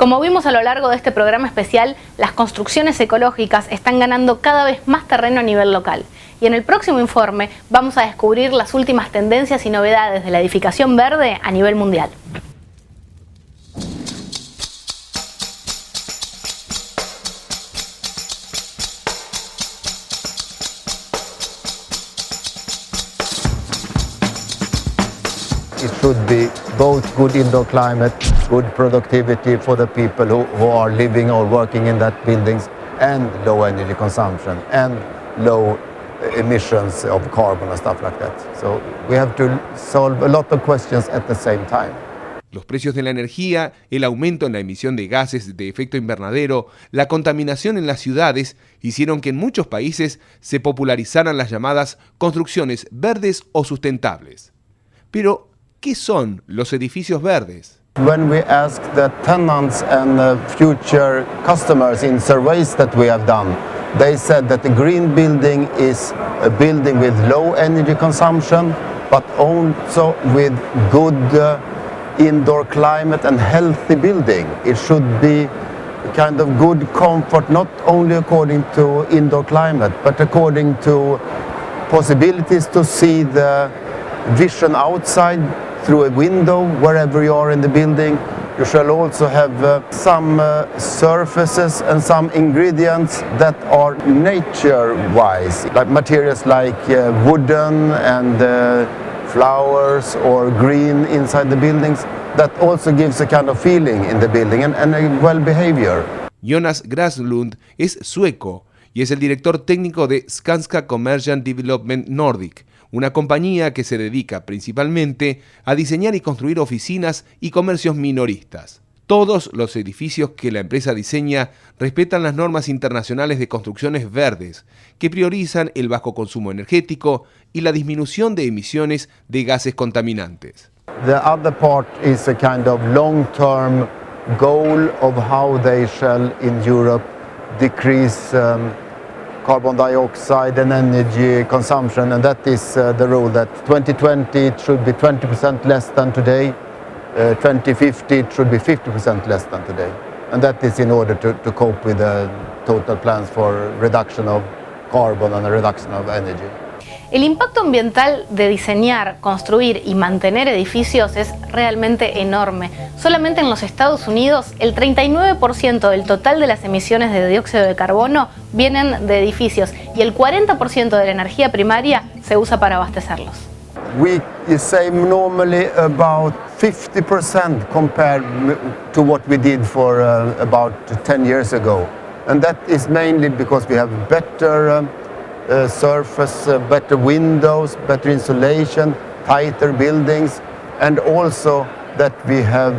Como vimos a lo largo de este programa especial, las construcciones ecológicas están ganando cada vez más terreno a nivel local. Y en el próximo informe vamos a descubrir las últimas tendencias y novedades de la edificación verde a nivel mundial. It should be both good indoor climate, good productivity for the people who are living or working in that buildings, and low energy consumption and low emissions of carbon and stuff like that. So we have to solve a lot of questions at the same time. Los precios de la energía, el aumento en la emisión de gases de efecto invernadero, la contaminación en las ciudades hicieron que en muchos países se popularizaran las llamadas construcciones verdes o sustentables. Pero, ¿qué son los edificios verdes? When we ask the tenants and future customers in surveys that we have done, they said that the green building is a building with low energy consumption, but also with good indoor climate and healthy building. It should be kind of good comfort, not only according to indoor climate, but according to possibilities to see the vision outside through a window wherever you are in the building. You shall also have some surfaces and some ingredients that are nature-wise, like materials like wooden and flowers or green inside the buildings. That also gives a kind of feeling in the building and a well behavior. Jonas Graslund es sueco y es el director técnico de Skanska Commercial Development Nordic, una compañía que se dedica principalmente a diseñar y construir oficinas y comercios minoristas. Todos los edificios que la empresa diseña respetan las normas internacionales de construcciones verdes, que priorizan el bajo consumo energético y la disminución de emisiones de gases contaminantes. The other part is a kind of long-term goal of how they shall in Europe decrease carbon dioxide and energy consumption, and that is the rule that 2020 it should be 20% less than today, 2050 it should be 50% less than today, and that is in order to cope with the total plans for reduction of carbon and a reduction of energy. El impacto ambiental de diseñar, construir y mantener edificios es realmente enorme. Solamente en los Estados Unidos, el 39% del total de las emisiones de dióxido de carbono vienen de edificios y el 40% de la energía primaria se usa para abastecerlos. We save normally about 50% compared to what we did for about 10 years ago. And that is mainly because we have better surface, better windows, better insulation, tighter buildings, and also that we have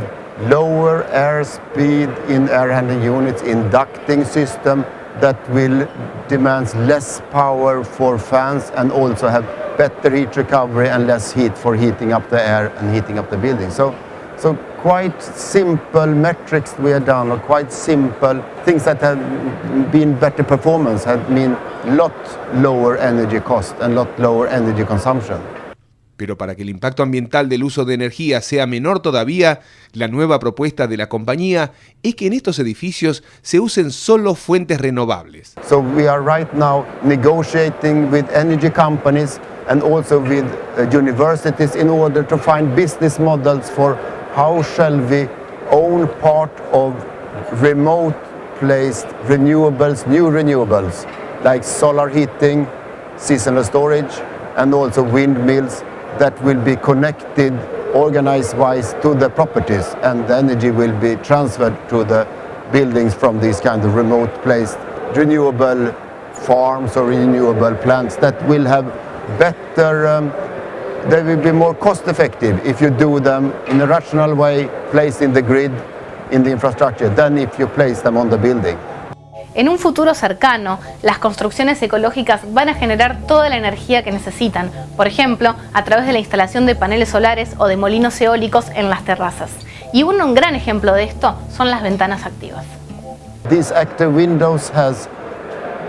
lower air speed in air handling units, in ducting system that will demand less power for fans and also have better heat recovery and less heat for heating up the air and heating up the building. So quite simple metrics we have done, or quite simple things that have been better performance, have mean lot lower energy cost and lot lower energy consumption. Pero para que el impacto ambiental del uso de energía sea menor todavía, la nueva propuesta de la compañía es que en estos edificios se usen solo fuentes renovables. So we are right now negotiating with energy companies and also with universities in order to find business models for how shall we own part of remote placed renewables, new renewables, like solar heating, seasonal storage, and also windmills that will be connected organized-wise to the properties, and the energy will be transferred to the buildings from these kind of remote placed renewable farms or renewable plants that will have better they will be more cost effective if you do them in a rational way, placed in the grid, in the infrastructure, than if you place them on the building. En un futuro cercano, las construcciones ecológicas van a generar toda la energía que necesitan, por ejemplo, a través de la instalación de paneles solares o de molinos eólicos en las terrazas. Y un gran ejemplo de esto son las ventanas activas. These active windows has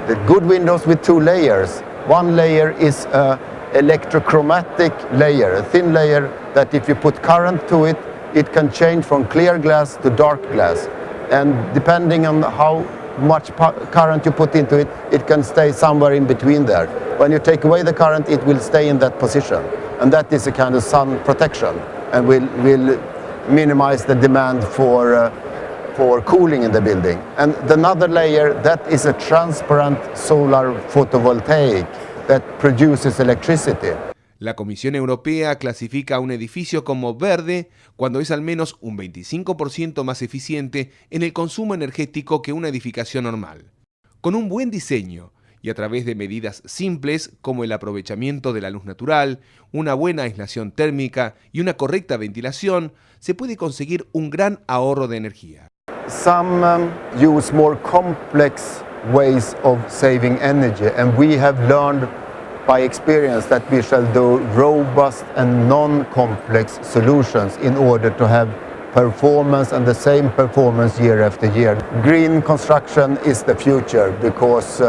the good windows with two layers. One layer is a electrochromatic layer, a thin layer that if you put current to it, it can change from clear glass to dark glass. And depending on how much current you put into it, it can stay somewhere in between there. When you take away the current, it will stay in that position. And that is a kind of sun protection and will minimize the demand for cooling in the building. And another layer, that is a transparent solar photovoltaic that produces electricity. La Comisión Europea clasifica a un edificio como verde cuando es al menos un 25% más eficiente en el consumo energético que una edificación normal. Con un buen diseño y a través de medidas simples como el aprovechamiento de la luz natural, una buena aislación térmica y una correcta ventilación, se puede conseguir un gran ahorro de energía. Some use more complex ways of saving energy, and we have learned by experience that we shall do robust and non-complex solutions in order to have performance and the same performance year after year. Green construction is the future because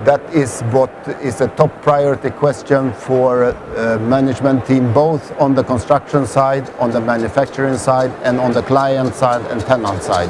that is what is a top priority question for management team, both on the construction side, on the manufacturing side, and on the client side and tenant side.